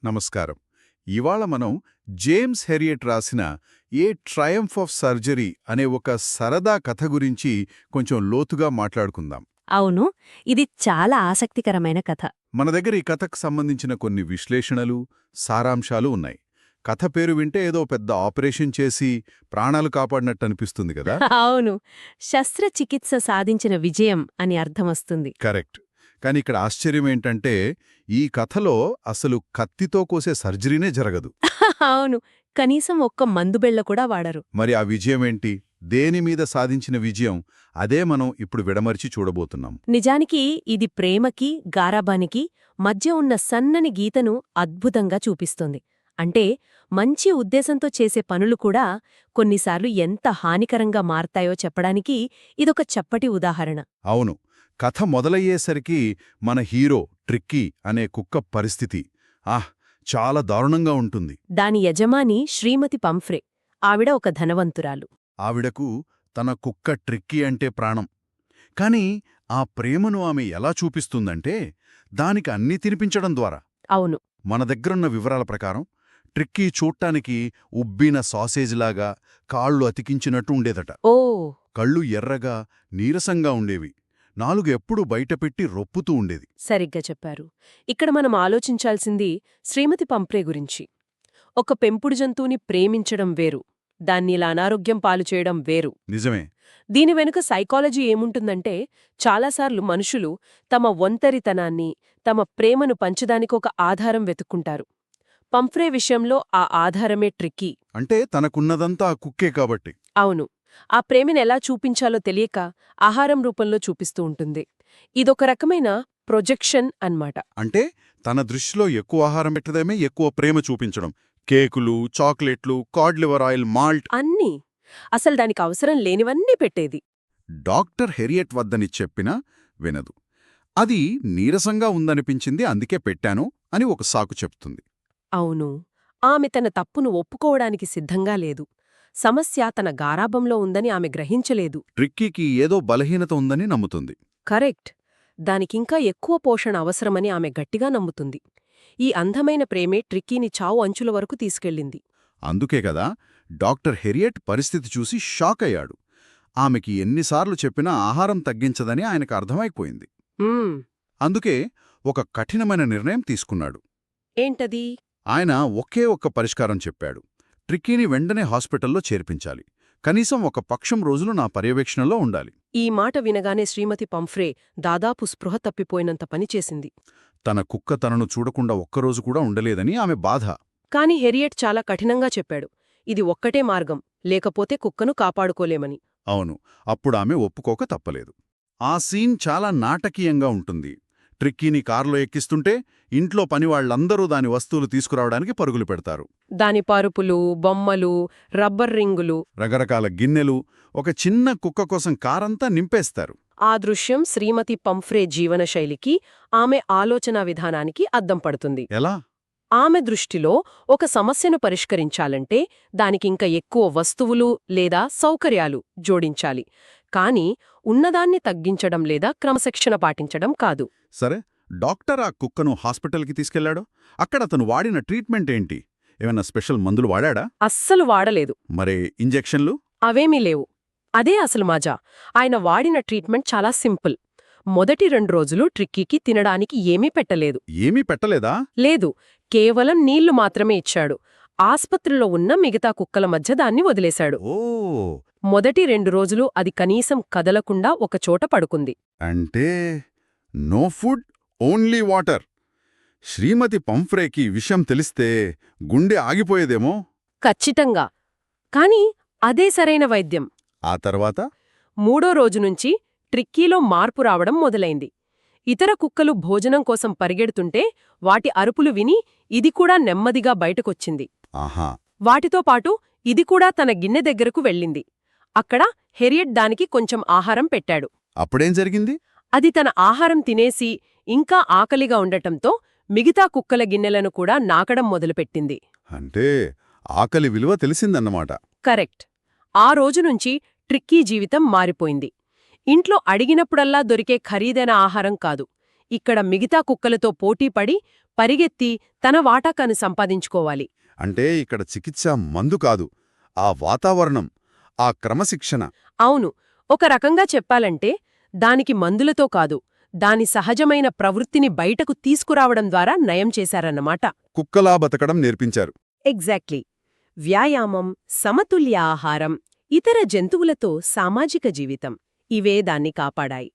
నమస్కారం. ఇవాళ మనం జేమ్స్ హెరియట్ రాసిన ఏ ట్రయంఫ్ ఆఫ్ సర్జరీ అనే ఒక సరదా కథ గురించి కొంచెం లోతుగా మాట్లాడుకుందాం. అవును, ఇది చాలా ఆసక్తికరమైన కథ. మన దగ్గర ఈ కథకు సంబంధించిన కొన్ని విశ్లేషణలు, సారాంశాలు ఉన్నాయి. కథ పేరు వింటే ఏదో పెద్ద ఆపరేషన్ చేసి ప్రాణాలు కాపాడినట్టు అనిపిస్తుంది కదా. అవును, శస్త్రచికిత్స సాధించిన విజయం అని అర్థమొస్తుంది. కరెక్ట్. కానీ ఇక్కడ ఆశ్చర్యం ఏంటంటే ఈ కథలో అసలు కత్తితో కోసే సర్జరీనే జరగదు. అవును, కనీసం ఒక్క మందుబెళ్ళ కూడా వాడరు. మరి ఆ విజయం ఏంటి? దేని మీద సాధించిన విజయం? అదే మనం ఇప్పుడు విడమర్చి చూడబోతున్నాం. నిజానికి ఇది ప్రేమకి, గారాబానికి మధ్య ఉన్న సన్నని గీతను అద్భుతంగా చూపిస్తుంది. అంటే మంచి ఉద్దేశంతో చేసే పనులు కూడా కొన్నిసార్లు ఎంత హానికరంగా మారతాయో చెప్పడానికి ఇదొక చప్పటి ఉదాహరణ. అవును, కథ మొదలయ్యేసరికి మన హీరో ట్రిక్కీ అనే కుక్క పరిస్థితి చాలా దారుణంగా ఉంటుంది. దాని యజమాని శ్రీమతి పంఫ్రే. ఆవిడ ఒక ధనవంతురాలు. ఆవిడకు తన కుక్క ట్రిక్కీ అంటే ప్రాణం. కాని ఆ ప్రేమను ఆమె ఎలా చూపిస్తుందంటే దానికి అన్నీ తినిపించడం ద్వారా. అవును, మన దగ్గరున్న వివరాల ప్రకారం ట్రిక్కీ చూట్టానికి ఉబ్బిన సాసేజ్లాగా కాళ్ళు అతికించినట్టు ఉండేదట. ఓ, కళ్ళు ఎర్రగా నీరసంగా ఉండేవి. నాలుగు ఎప్పుడూ బయటపెట్టి రొప్పుతూ ఉండేది. సరిగ్గా చెప్పారు. ఇక్కడ మనం ఆలోచించాల్సింది శ్రీమతి పంప్రే గురించి. ఒక పెంపుడు జంతువుని ప్రేమించడం వేరు, దాన్ని ఇలా అనారోగ్యం పాలు చేయడం వేరు. నిజమే. దీని వెనుక సైకాలజీ ఏముంటుందంటే చాలాసార్లు మనుషులు తమ ఒంటరితనాన్ని, తమ ప్రేమను పంచదానికి ఒక ఆధారం వెతుక్కుంటారు. పంఫ్రే విషయంలో ఆ ఆధారమే ట్రిక్కీ. అంటే తనకున్నదంతా ఆ కుక్కే కాబట్టి. అవును, ఆ ప్రేమను ఎలా చూపించాలో తెలియక ఆహారం రూపంలో చూపిస్తూ ఉంటుంది. ఇదొక రకమైన ప్రొజెక్షన్ అన్నమాట. అంటే తన దృష్టిలో ఎక్కువ ఆహారం పెట్టడమే ఎక్కువ ప్రేమ చూపించడం. కేకులు, చాక్లెట్లు, కాడ్ లివర్ ఆయిల్, మాల్ట్ అన్నీ అసలు దానికి అవసరం లేనివన్నీ పెట్టేది. డాక్టర్ హెరియట్ వద్దని చెప్పినా వినదు. అది నీరసంగా ఉందనిపించింది, అందుకే పెట్టాను అని ఒక సాకు చెప్తుంది. అవును, ఆమె తన తప్పును ఒప్పుకోవడానికి సిద్ధంగా లేదు. సమస్య తన గారాబంలో ఉందని ఆమె గ్రహించలేదు. ట్రిక్కీకి ఏదో బలహీనత ఉందని నమ్ముతుంది. కరెక్ట్. దానికింకా ఎక్కువ పోషణ అవసరమని ఆమె గట్టిగా నమ్ముతుంది. ఈ అందమైన ప్రేమే ట్రిక్కీని చావు అంచుల వరకు తీసుకెళ్ళింది. అందుకే కదా డాక్టర్ హెరియట్ పరిస్థితి చూసి షాక్ అయ్యాడు. ఆమెకి ఎన్నిసార్లు చెప్పినా ఆహారం తగ్గించదని ఆయనకు అర్థమైపోయింది. అందుకే ఒక కఠినమైన నిర్ణయం తీసుకున్నాడు. ఏంటది? ఆయన ఒకే ఒక్క పరిష్కారం చెప్పాడు. ట్రిక్కీని వెంటనే హాస్పిటల్లో చేర్పించాలి. కనీసం ఒక పక్షం రోజులు నా పర్యవేక్షణలో ఉండాలి. ఈ మాట వినగానే శ్రీమతి పంఫ్రే దాదాపు స్పృహ తప్పిపోయినంత పనిచేసింది. తన కుక్క తనను చూడకుండా ఒక్కరోజు కూడా ఉండలేదని ఆమె బాధ. కాని హెరియట్ చాలా కఠినంగా చెప్పాడు, ఇది ఒక్కటే మార్గం, లేకపోతే కుక్కను కాపాడుకోలేమని. అవును, అప్పుడు ఆమె ఒప్పుకోక తప్పలేదు. ఆ సీన్ చాలా నాటకీయంగా ఉంటుంది. ట్రిక్కీని కారులో ఎక్కిస్తుంటే ఇంట్లో పనివాళ్లందరూ దాని వస్తువులు తీసుకురావడానికి పరుగులు పెడతారు. దాని పరుపులు, బొమ్మలు, రబ్బర్ రింగులు, రకరకాల గిన్నెలు, ఒక చిన్న కుక్క కోసం కారంతా నింపేస్తారు. ఆ దృశ్యం శ్రీమతి పంఫ్రే జీవనశైలికి, ఆమె ఆలోచనా విధానానికి అద్దం పడుతుంది. ఎలా? ఆమె దృష్టిలో ఒక సమస్యను పరిష్కరించాలంటే దానికింక ఎక్కువ వస్తువులు లేదా సౌకర్యాలు జోడించాలి, కాని ఉన్నదాన్ని తగ్గించడం లేదా క్రమశిక్షణ పాటించడం కాదు. సరే, డాక్టర్ ఆ కుక్కను హాస్పిటల్కి తీసుకెళ్లాడు. అక్కడ అతను వాడిన ట్రీట్మెంట్ ఏంటి? ఏమన్నా స్పెషల్ మందులు వాడా? అస్సలు వాడలేదు. మరే ఇంజెక్షన్లు? అవేమీ లేవు. అదే అసలు మాజా. ఆయన వాడిన ట్రీట్మెంట్ చాలా సింపుల్. మొదటి 2 రోజులు ట్రిక్కీకి తినడానికి ఏమీ పెట్టలేదు. ఏమీ పెట్టలేదా? లేదు, కేవలం నీళ్లు మాత్రమే ఇచ్చాడు. ఆస్పత్రిలో ఉన్న మిగతా కుక్కల మధ్య దాన్ని వదిలేశాడు. ఓ, మొదటి 2 రోజులు అది కనీసం కదలకుండా ఒకచోట పడుకుంది. అంటే నో ఫుడ్, ఓన్లీ వాటర్. శ్రీమతి పంఫ్రేకి విషయం తెలిస్తే గుండె ఆగిపోయేదేమో. ఖచ్చితంగా. కాని అదే సరైన వైద్యం. ఆ తర్వాత 3వ రోజు నుంచి ట్రిక్కీలో మార్పు రావడం మొదలైంది. ఇతర కుక్కలు భోజనం కోసం పరిగెడుతుంటే వాటి అరుపులు విని ఇది కూడా నెమ్మదిగా బయటకొచ్చింది. ఆహా. వాటితో పాటు ఇది కూడా తన గిన్నె దగ్గరకు వెళ్ళింది. అక్కడ హెరియట్ దానికి కొంచెం ఆహారం పెట్టాడు. అప్పుడేం జరిగింది? అది తన ఆహారం తినేసి ఇంకా ఆకలిగా ఉండటంతో మిగతా కుక్కల గిన్నెలను కూడా నాకడం మొదలుపెట్టింది. అంటే ఆకలి విలువ తెలిసిందన్నమాట. కరెక్ట్. ఆ రోజునుంచి ట్రిక్కీ జీవితం మారిపోయింది. ఇంట్లో అడిగినప్పుడల్లా దొరికే ఖరీదైన ఆహారం కాదు, ఇక్కడ మిగతా కుక్కలతో పోటీపడి పరిగెత్తి తన వాటాకాను సంపాదించుకోవాలి. అంటే ఇక్కడ చికిత్స మందు కాదు, ఆ వాతావరణం, ఆ క్రమశిక్షణ. అవును, ఒక రకంగా చెప్పాలంటే దానికి మందులతో కాదు, దాని సహజమైన ప్రవృత్తిని బయటకు తీసుకురావడం ద్వారా నయం చేశారన్నమాట. కుక్కలా బతకడం నేర్పించారు. ఎగ్జాక్ట్లీ. వ్యాయామం, సమతుల్య ఆహారం, ఇతర జంతువులతో సామాజిక జీవితం ఇవే దాన్ని కాపాడాయి.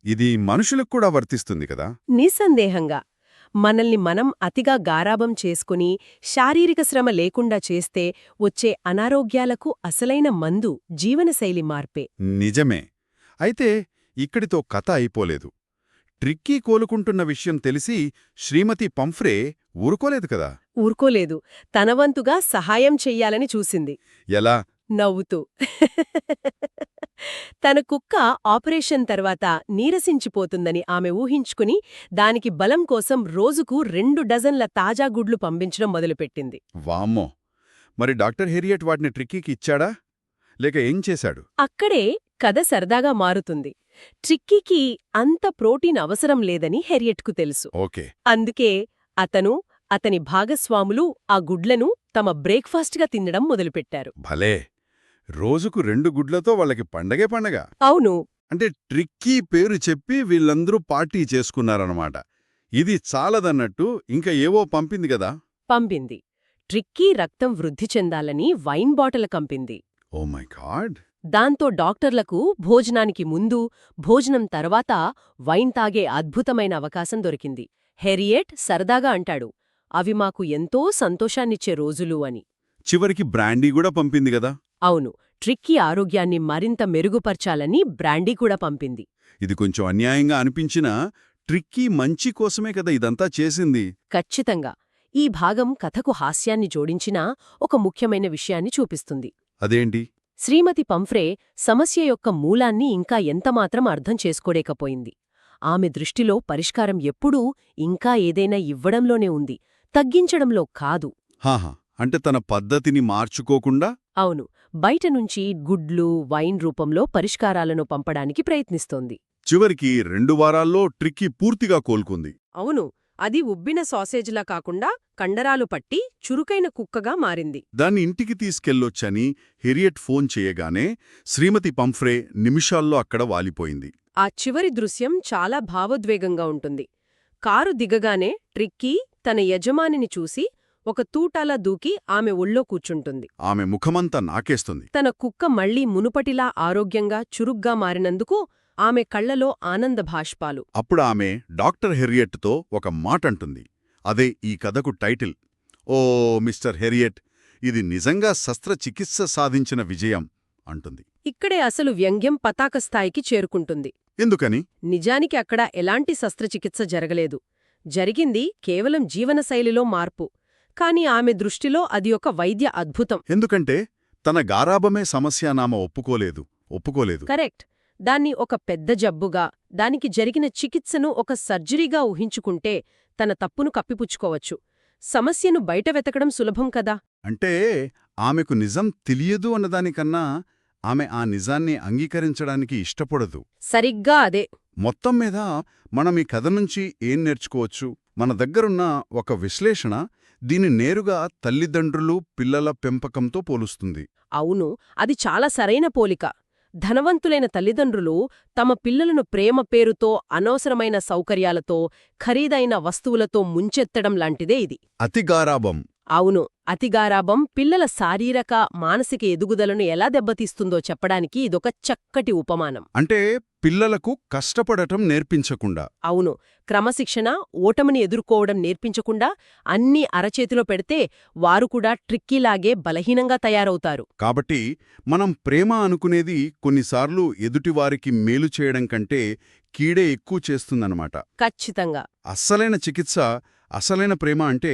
ఇది మనుషులకు కూడా వర్తిస్తుంది కదా. నిస్సందేహంగా. మనల్ని మనం అతిగా గారాబం చేసుకుని శారీరక శ్రమ లేకుండా చేస్తే వచ్చే అనారోగ్యాలకు అసలైన మందు జీవనశైలి మార్పే. నిజమే. అయితే ఇక్కడితో కథ అయిపోలేదు. ట్రిక్కీ కోలుకుంటున్న విషయం తెలిసి శ్రీమతి పంఫ్రే ఊరుకోలేదు కదా. ఊరుకోలేదు. తనవంతుగా సహాయం చెయ్యాలని చూసింది. ఎలా? నవ్వుతూ. తన కుక్క ఆపరేషన్ తర్వాత నీరసించిపోతుందని ఆమె ఊహించుకుని దానికి బలం కోసం రోజుకు 2 డజన్ల తాజా గుడ్లు పంపించడం మొదలుపెట్టింది. వామ్మో! మరి డాక్టర్ హెరియట్ వాటిని ట్రిక్కీకి ఇచ్చాడా? లేక ఏం చేశాడు? అక్కడే కథ సరదాగా మారుతుంది. ట్రిక్కీకి అంత ప్రోటీన్ అవసరం లేదని హెరియట్కు తెలుసు. ఓకే. అందుకే అతను, అతని భాగస్వాములు ఆ గుడ్లను తమ బ్రేక్ఫాస్ట్గా తినడం మొదలుపెట్టారు. భలే! రోజుకు 2 గుడ్లతో వాళ్ళకి పండగే పండగ. అవును. అంటే ట్రిక్కీ పేరు చెప్పి వీళ్ళందరూ పార్టీ చేసుకున్నారన్నమాట. ఇది చాలదన్నట్టు ఇంకా ఏవో పంపింది గదా. పంపింది. ట్రిక్కీ రక్తం వృద్ధి చెందాలని వైన్ బాటల కంపింది. Oh my god! దాంతో డాక్టర్లకు భోజనానికి ముందు, భోజనం తర్వాత వైన్ తాగే అద్భుతమైన అవకాశం దొరికింది. హెరియట్ సరదాగా అంటాడు, అవి మాకు ఎంతో సంతోషాన్నిచ్చే రోజులు అని. చివరికి బ్రాండీ కూడా పంపింది గదా. అవును, ట్రిక్కీ ఆరోగ్యాన్ని మరింత మెరుగుపర్చాలని బ్రాండీ కూడా పంపింది. ఇది కొంచెం అన్యాయంగా అనిపించినా ట్రిక్కీ మంచి కోసమే కదా ఇదంతా చేసింది. ఖచ్చితంగా. ఈ భాగం కథకు హాస్యాన్ని జోడించినా ఒక ముఖ్యమైన విషయాన్ని చూపిస్తుంది. అదేంటి? శ్రీమతి పంఫ్రే సమస్య యొక్క మూలాన్ని ఇంకా ఎంతమాత్రం అర్థం చేసుకోలేకపోయింది. ఆమె దృష్టిలో పరిష్కారం ఎప్పుడూ ఇంకా ఏదైనా ఇవ్వడంలోనే ఉంది, తగ్గించడంలో కాదు. హాహా, అంటే తన పద్ధతిని మార్చుకోకుండా? అవును, బయటనుంచి గుడ్లు, వైన్ రూపంలో పరిష్కారాలను పంపడానికి ప్రయత్నిస్తోంది. చివరికి 2 వారాల్లో ట్రిక్కీ పూర్తిగా కోలుకుంది. అవును, అది ఉబ్బిన సాసేజ్లా కాకుండా కండరాలు పట్టి చురుకైన కుక్కగా మారింది. దాన్ని ఇంటికి తీసుకెళ్లొచ్చని హెరియట్ ఫోన్ చేయగానే శ్రీమతి పంఫ్రే నిమిషాల్లో అక్కడ వాలిపోయింది. ఆ చివరి దృశ్యం చాలా భావోద్వేగంగా ఉంటుంది. కారు దిగగానే ట్రిక్కీ తన యజమానిని చూసి ఒక తూటాలా దూకి ఆమె ఒళ్ళో కూర్చుంటుంది. ఆమె ముఖమంతా నాకేస్తుంది. తన కుక్క మళ్లీ మునుపటిలా ఆరోగ్యంగా చురుగ్గా మారినందుకు ఆమె కళ్లలో ఆనందభాష్పాలు. అప్పుడు ఆమె డాక్టర్ హెరియట్తో ఒక మాటంటుంది. అదే ఈ కథకు టైటిల్. ఓ మిస్టర్ హెరియట్, ఇది నిజంగా శస్త్రచికిత్స సాధించిన విజయం అంటుంది. ఇక్కడే అసలు వ్యంగ్యం పతాక స్థాయికి చేరుకుంటుంది. ఎందుకని? నిజానికి అక్కడ ఎలాంటి శస్త్రచికిత్స జరగలేదు. జరిగింది కేవలం జీవనశైలిలో మార్పు. కాని ఆమె దృష్టిలో అది ఒక వైద్య అద్భుతం. ఎందుకంటే తన గారాబమే సమస్యనామ ఒప్పుకోలేదు. కరెక్ట్. దాన్ని ఒక పెద్ద జబ్బుగా, దానికి జరిగిన చికిత్సను ఒక సర్జరీగా ఊహించుకుంటే తన తప్పును కప్పిపుచ్చుకోవచ్చు. సమస్యను బయట వెతకడం సులభం కదా. అంటే ఆమెకు నిజం తెలియదు అన్నదానికన్నా ఆమె ఆ నిజాన్ని అంగీకరించడానికి ఇష్టపడదు. సరిగ్గా అదే. మొత్తం మీద మనం ఈ కథ నుంచి ఏం నేర్చుకోవచ్చు? మన దగ్గరున్న ఒక విశ్లేషణ దీని నేరుగా తల్లిదండ్రులు, పిల్లల పెంపకంతో పోలుస్తుంది. అవును, అది చాలా సరైన పోలిక. ధనవంతులైన తల్లిదండ్రులు తమ పిల్లలను ప్రేమ పేరుతో అనవసరమైన సౌకర్యాలతో, ఖరీదైన వస్తువులతో ముంచెత్తడం లాంటిదే ఇది. అతిగారాబం. అవును, అతిగారాబం పిల్లల శారీరక, మానసిక ఎదుగుదలను ఎలా దెబ్బతీస్తుందో చెప్పడానికి ఇదొక చక్కటి ఉపమానం. అంటే పిల్లలకు కష్టపడటం నేర్పించకుండా. అవును, క్రమశిక్షణ, ఓటమిని ఎదుర్కోవడం నేర్పించకుండా అన్నీ అరచేతిలో పెడితే వారు కూడా ట్రిక్కీలాగే బలహీనంగా తయారవుతారు. కాబట్టి మనం ప్రేమ అనుకునేది కొన్నిసార్లు ఎదుటివారికి మేలు చేయడం కంటే కీడే ఎక్కువ చేస్తుందన్నమాట. ఖచ్చితంగా. అస్సలైన చికిత్స, అసలైన ప్రేమ అంటే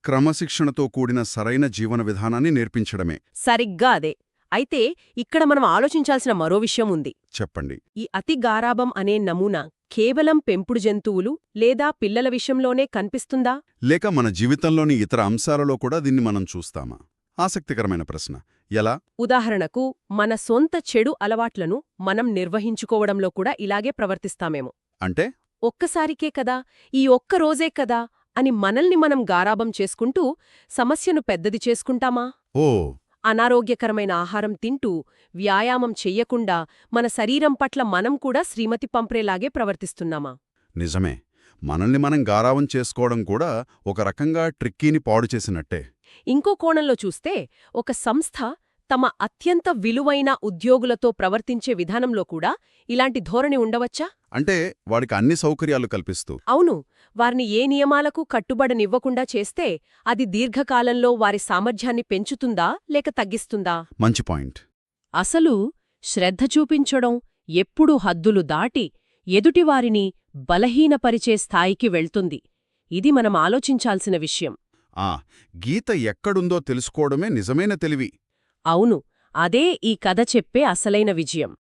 క్రమశిక్షణతో కూడిన సరైన జీవన విధానాన్ని నేర్పించడమే. సరిగ్గా అదే. అయితే ఇక్కడ మనం ఆలోచించాల్సిన మరో విషయం ఉంది. చెప్పండి. ఈ అతి గారాబం అనే నమూనా కేవలం పెంపుడు జంతువులు లేదా పిల్లల విషయంలోనే కనిపిస్తుందా? లేక మన జీవితంలోని ఇతర అంశాలలో కూడా దీన్ని మనం చూస్తామా? ఆసక్తికరమైన ప్రశ్న. ఎలా? ఉదాహరణకు, మన సొంత చెడు అలవాట్లను మనం నిర్వహించుకోవడంలో కూడా ఇలాగే ప్రవర్తిస్తామేమో. అంటే ఒక్కసారికే కదా, ఈ ఒక్క రోజే కదా అని మనల్ని మనం గారాబం చేసుకుంటూ సమస్యను పెద్దది చేసుకుంటామా? ఓ అనారోగ్యకరమైన ఆహారం తింటూ, వ్యాయామం చెయ్యకుండా మన శరీరం పట్ల మనం కూడా శ్రీమతి పంప్రేలాగే ప్రవర్తిస్తున్నామా? నిజమే. మనల్ని మనం గారావం చేసుకోవడం కూడా ఒక రకంగా ట్రిక్కీని పాడు చేసినట్టే. ఇంకో కోణంలో చూస్తే, ఒక సంస్థ తమ అత్యంత విలువైన ఉద్యోగులతో ప్రవర్తించే విధానంలో కూడా ఇలాంటి ధోరణి ఉండవచ్చా? అంటే వాడికి అన్ని సౌకర్యాలు కల్పిస్తూ. అవును. వారిని ఏ నియమాలకు కట్టుబడనివ్వకుండా చేస్తే అది దీర్ఘకాలంలో వారి సామర్థ్యాన్ని పెంచుతుందా లేక తగ్గిస్తుందా? మంచి పాయింట్. అసలు శ్రద్ధ చూపించడం ఎప్పుడూ హద్దులు దాటి ఎదుటివారిని బలహీనపరిచే స్థాయికి వెళ్తుంది. ఇది మనం ఆలోచించాల్సిన విషయం. గీత ఎక్కడుందో తెలుసుకోవడమే నిజమైన తెలివి. అవును, అదే ఈ కథ చెప్పే అసలైన విజయం.